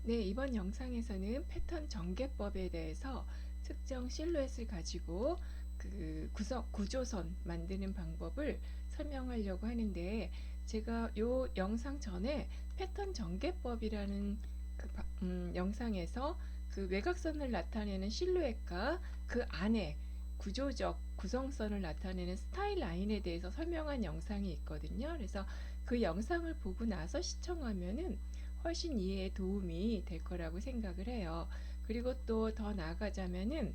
네, 이번 영상에서는 패턴 전개법에 대해서 특정 실루엣을 가지고 구조선 만드는 방법을 설명하려고 하는데, 제가 요 영상 전에 패턴 전개법이라는 영상에서 그 외곽선을 나타내는 실루엣과 그 안에 구조적 구성선을 나타내는 스타일 라인에 대해서 설명한 영상이 있거든요. 그래서 그 영상을 보고 나서 시청하면은 훨씬 이해에 도움이 될 거라고 생각을 해요. 그리고 또 더 나아가자면은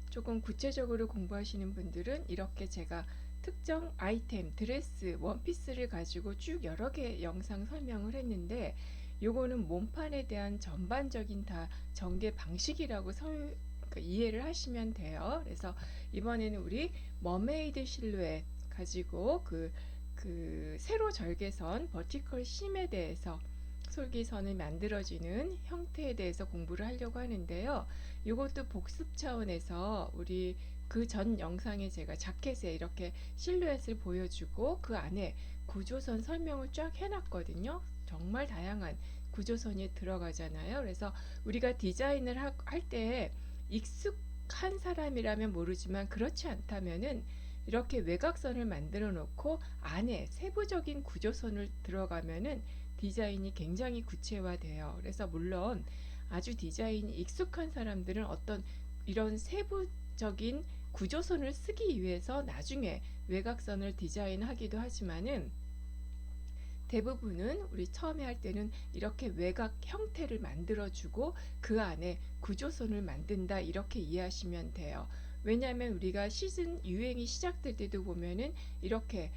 조금 구체적으로 공부하시는 분들은 이렇게 제가 특정 아이템, 드레스, 원피스를 가지고 쭉 여러 개 영상 설명을 했는데, 요거는 몸판에 대한 전반적인 다 전개 방식이라고 이해를 하시면 돼요. 그래서 이번에는 우리 머메이드 실루엣 가지고 세로 절개선, 버티컬 심에 대해서 솔기선을 만들어지는 형태에 대해서 공부를 하려고 하는데요. 이것도 복습 차원에서 우리 그 전 영상에 제가 자켓에 이렇게 실루엣을 보여주고 그 안에 구조선 설명을 쫙 해놨거든요. 정말 다양한 구조선이 들어가잖아요. 그래서 우리가 디자인을 할 때 익숙한 사람이라면 모르지만 그렇지 않다면은 이렇게 외곽선을 만들어 놓고 안에 세부적인 구조선을 들어가면은 디자인이 굉장히 구체화돼요. 그래서 물론 아주 디자인이 익숙한 사람들은 어떤 이런 세부적인 구조선을 쓰기 위해서 나중에 외곽선을 디자인하기도 하지만은, 대부분은 우리 처음에 할 때는 이렇게 외곽 형태를 만들어주고 그 안에 구조선을 만든다, 이렇게 이해하시면 돼요. 왜냐하면 우리가 시즌 유행이 시작될 때도 보면은 이렇게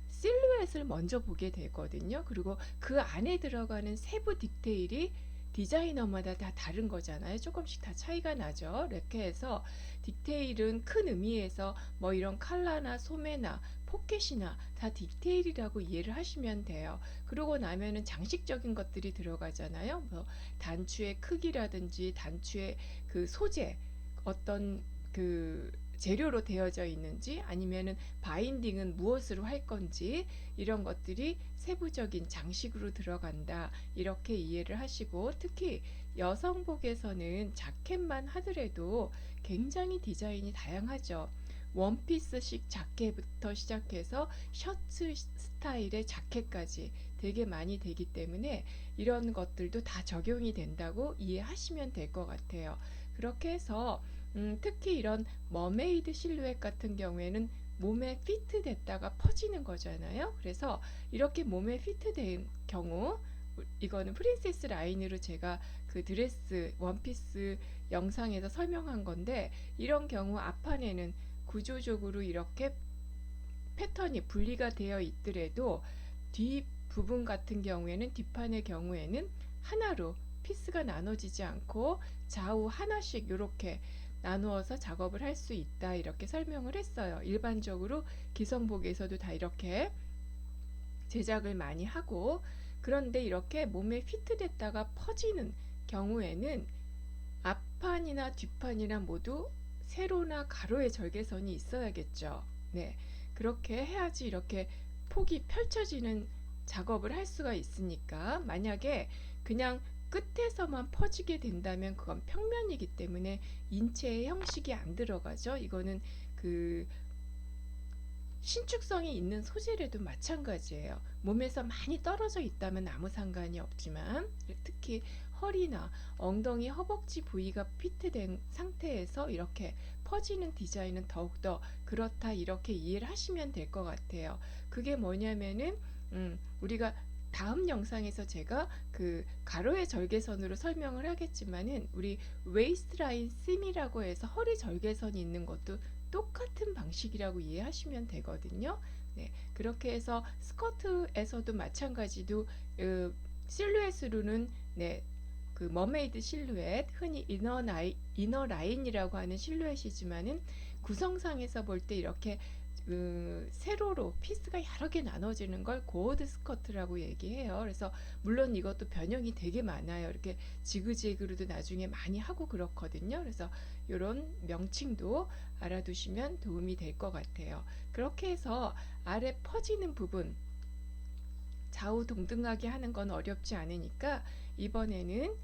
실루엣을 먼저 보게 되거든요. 그리고 그 안에 들어가는 세부 디테일이 디자이너마다 다 다른 거잖아요. 조금씩 다 차이가 나죠. 이렇게 해서 디테일은 큰 의미에서 뭐 이런 칼라나 소매나 포켓이나 다 디테일이라고 이해를 하시면 돼요. 그러고 나면은 장식적인 것들이 들어가잖아요. 뭐 단추의 크기라든지 단추의 그 소재, 어떤 재료로 되어져 있는지, 아니면은 바인딩은 무엇으로 할 건지, 이런 것들이 세부적인 장식으로 들어간다, 이렇게 이해를 하시고, 특히 여성복에서는 자켓만 하더라도 굉장히 디자인이 다양하죠. 원피스식 자켓부터 시작해서 셔츠 스타일의 자켓까지 되게 많이 되기 때문에 이런 것들도 다 적용이 된다고 이해하시면 될 것 같아요. 그렇게 해서 특히 이런 머메이드 실루엣 같은 경우에는 몸에 피트 됐다가 퍼지는 거잖아요. 그래서 이렇게 몸에 피트 된 경우, 이거는 프린세스 라인으로 제가 그 드레스 원피스 영상에서 설명한 건데, 이런 경우 앞판에는 구조적으로 이렇게 패턴이 분리가 되어 있더라도 뒷 부분 같은 경우에는, 뒷판의 경우에는 하나로 피스가 나눠지지 않고 좌우 하나씩 이렇게 나누어서 작업을 할 수 있다, 이렇게 설명을 했어요. 일반적으로 기성복에서도 다 이렇게 제작을 많이 하고, 그런데 이렇게 몸에 피트됐다가 퍼지는 경우에는 앞판이나 뒷판이나 모두 세로나 가로의 절개선이 있어야겠죠. 네, 그렇게 해야지 이렇게 폭이 펼쳐지는 작업을 할 수가 있으니까. 만약에 그냥 끝에서만 퍼지게 된다면 그건 평면이기 때문에 인체의 형식이 안 들어가죠. 이거는 그 신축성이 있는 소재라도 마찬가지예요. 몸에서 많이 떨어져 있다면 아무 상관이 없지만, 특히 허리나 엉덩이, 허벅지 부위가 피트된 상태에서 이렇게 퍼지는 디자인은 더욱더 그렇다, 이렇게 이해를 하시면 될 것 같아요. 그게 뭐냐면은 우리가 다음 영상에서 제가 그 가로의 절개선으로 설명을 하겠지만은, 우리 웨이스트 라인 심이라고 해서 허리 절개선이 있는 것도 똑같은 방식이라고 이해하시면 되거든요. 네, 그렇게 해서 스커트에서도 마찬가지로 실루엣으로는, 네, 그 머메이드 실루엣, 흔히 이너 라인이라고 하는 실루엣이지만은, 구성상에서 볼 때 이렇게 세로로 피스가 여러 개 나눠지는 걸 고어드 스커트라고 얘기해요. 그래서 물론 이것도 변형이 되게 많아요. 이렇게 지그재그로도 나중에 많이 하고 그렇거든요. 그래서 이런 명칭도 알아두시면 도움이 될 것 같아요. 그렇게 해서 아래 퍼지는 부분, 좌우 동등하게 하는 건 어렵지 않으니까 이번에는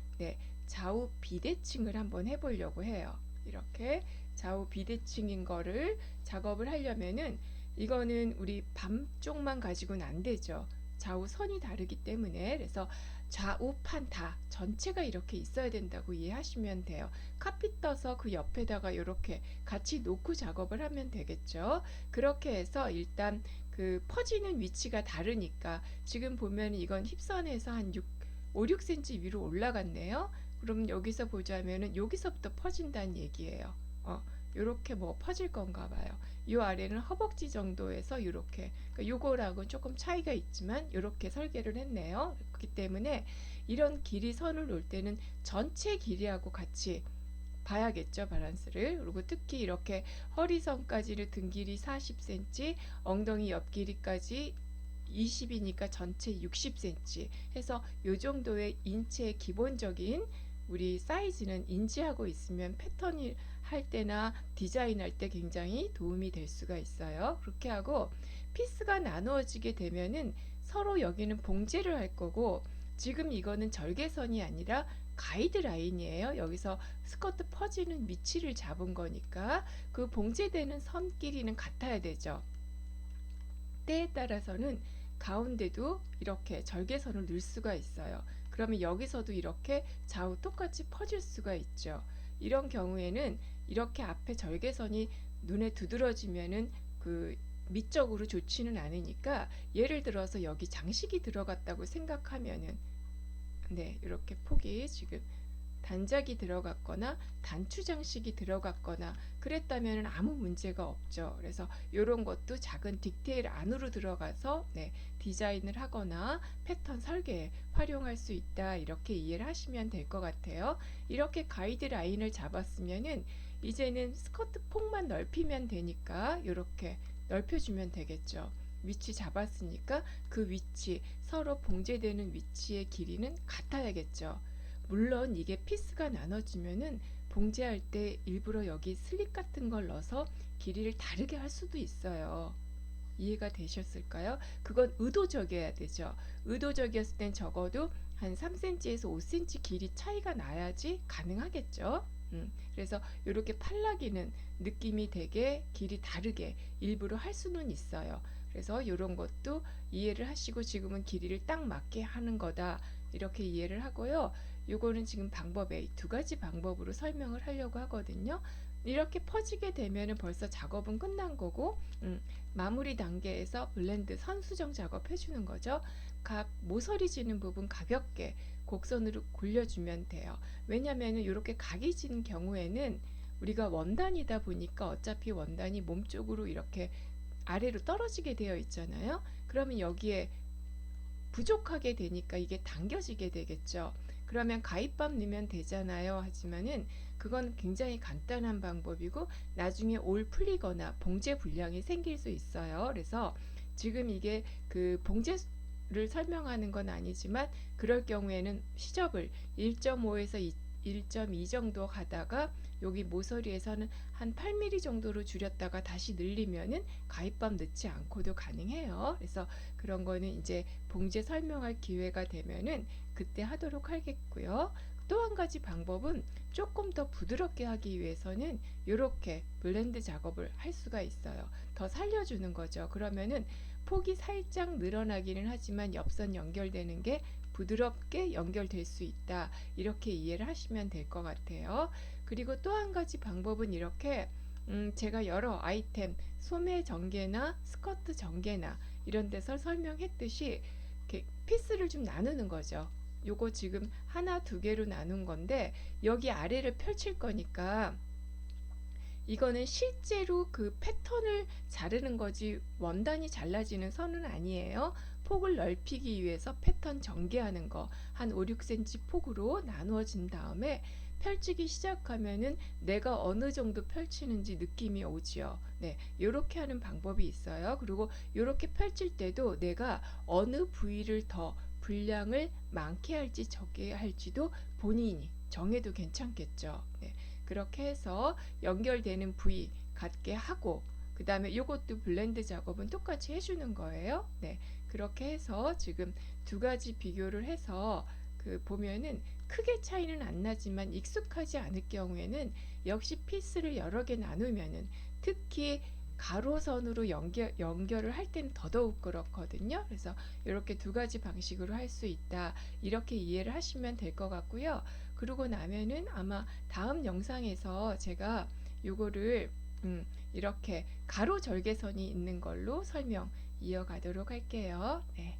좌우 비대칭을 한번 해보려고 해요. 이렇게 좌우 비대칭인 거를 작업을 하려면은 이거는 우리 반쪽만 가지고는 안 되죠. 좌우 선이 다르기 때문에. 그래서 좌우판 다 전체가 이렇게 있어야 된다고 이해하시면 돼요. 카피 떠서 그 옆에다가 이렇게 같이 놓고 작업을 하면 되겠죠. 그렇게 해서 일단 그 퍼지는 위치가 다르니까 지금 보면 이건 힙선에서 한 5, 6cm 위로 올라갔네요. 그럼 여기서 보자면은 여기서부터 퍼진다는 얘기예요. 요렇게 뭐 퍼질 건가 봐요. 요 아래는 허벅지 정도에서 요렇게, 그러니까 요거랑은 조금 차이가 있지만 요렇게 설계를 했네요. 그렇기 때문에 이런 길이 선을 놓을 때는 전체 길이하고 같이 봐야겠죠, 밸런스를. 그리고 특히 이렇게 허리선까지를 등 길이 40cm, 엉덩이 옆 길이까지 20이니까 전체 60cm 해서 요 정도의 인체의 기본적인 우리 사이즈는 인지하고 있으면 패턴이 할 때나 디자인할 때 굉장히 도움이 될 수가 있어요. 그렇게 하고 피스가 나누어지게 되면은 서로 여기는 봉제를 할 거고, 지금 이거는 절개선이 아니라 가이드라인이에요. 여기서 스커트 퍼지는 위치를 잡은 거니까 그 봉제되는 선 길이는 같아야 되죠. 때에 따라서는 가운데도 이렇게 절개선을 넣을 수가 있어요. 그러면 여기서도 이렇게 좌우 똑같이 퍼질 수가 있죠. 이런 경우에는 이렇게 앞에 절개선이 눈에 두드러지면은 그 미적으로 좋지는 않으니까, 예를 들어서 여기 장식이 들어갔다고 생각하면은 이렇게 폭이 지금 단작이 들어갔거나 단추 장식이 들어갔거나 그랬다면 아무 문제가 없죠. 그래서 이런 것도 작은 디테일 안으로 들어가서 디자인을 하거나 패턴 설계에 활용할 수 있다, 이렇게 이해를 하시면 될 것 같아요. 이렇게 가이드 라인을 잡았으면은 이제는 스커트 폭만 넓히면 되니까 이렇게 넓혀주면 되겠죠. 위치 잡았으니까 그 위치, 서로 봉제되는 위치의 길이는 같아야겠죠. 물론 이게 피스가 나눠지면은 봉제할 때 일부러 여기 슬립 같은 걸 넣어서 길이를 다르게 할 수도 있어요. 이해가 되셨을까요? 그건 의도적이어야 되죠. 의도적이었을 땐 적어도 한 3cm에서 5cm 길이 차이가 나야지 가능하겠죠. 그래서 이렇게 팔라기는 느낌이 되게 길이 다르게 일부러 할 수는 있어요. 그래서 이런 것도 이해를 하시고 지금은 길이를 딱 맞게 하는 거다, 이렇게 이해를 하고요. 요거는 지금 방법에 두 가지 방법으로 설명을 하려고 하거든요. 이렇게 퍼지게 되면 벌써 작업은 끝난 거고, 마무리 단계에서 블렌드 선 수정 작업 해주는 거죠. 각 모서리 지는 부분 가볍게 곡선으로 굴려주면 돼요. 왜냐하면 이렇게 각이 지는 경우에는 우리가 원단이다 보니까 어차피 원단이 몸 쪽으로 이렇게 아래로 떨어지게 되어 있잖아요. 그러면 여기에 부족하게 되니까 이게 당겨지게 되겠죠. 그러면 가입밥 넣으면 되잖아요. 하지만은 그건 굉장히 간단한 방법이고 나중에 올 풀리거나 봉제 불량이 생길 수 있어요. 그래서 지금 이게 그 봉제를 설명하는 건 아니지만 그럴 경우에는 시접을 1.5에서 1.2 정도 가다가 여기 모서리에서는 한 8mm 정도로 줄였다가 다시 늘리면은 가입밥 넣지 않고도 가능해요. 그래서 그런 거는 이제 봉제 설명할 기회가 되면은 그때 하도록 하겠고요. 또 한 가지 방법은 조금 더 부드럽게 하기 위해서는 이렇게 블렌드 작업을 할 수가 있어요. 더 살려주는 거죠. 그러면은 폭이 살짝 늘어나기는 하지만 옆선 연결되는 게 부드럽게 연결될 수 있다, 이렇게 이해를 하시면 될 것 같아요. 그리고 또 한 가지 방법은 이렇게 제가 여러 아이템, 소매 전개나 스커트 전개나 이런 데서 설명했듯이 이렇게 피스를 좀 나누는 거죠. 요거 지금 하나, 두 개로 나눈 건데 여기 아래를 펼칠 거니까 이거는 실제로 그 패턴을 자르는 거지 원단이 잘라지는 선은 아니에요. 폭을 넓히기 위해서 패턴 전개하는 거 한 5, 6cm 폭으로 나누어진 다음에 펼치기 시작하면은 내가 어느 정도 펼치는지 느낌이 오지요. 요렇게 하는 방법이 있어요. 그리고 요렇게 펼칠 때도 내가 어느 부위를 더 분량을 많게 할지 적게 할지도 본인이 정해도 괜찮겠죠. 그렇게 해서 연결되는 부위 같게 하고, 그 다음에 이것도 블렌드 작업은 똑같이 해주는 거예요. 그렇게 해서 지금 두 가지 비교를 해서 보면은 크게 차이는 안 나지만 익숙하지 않을 경우에는 역시 피스를 여러 개 나누면은 특히 가로선으로 연결을 할 때는 더더욱 그렇거든요. 그래서 이렇게 두 가지 방식으로 할 수 있다. 이렇게 이해를 하시면 될 것 같고요. 그러고 나면은 아마 다음 영상에서 제가 요거를 이렇게 가로 절개선이 있는 걸로 설명 이어가도록 할게요. 네.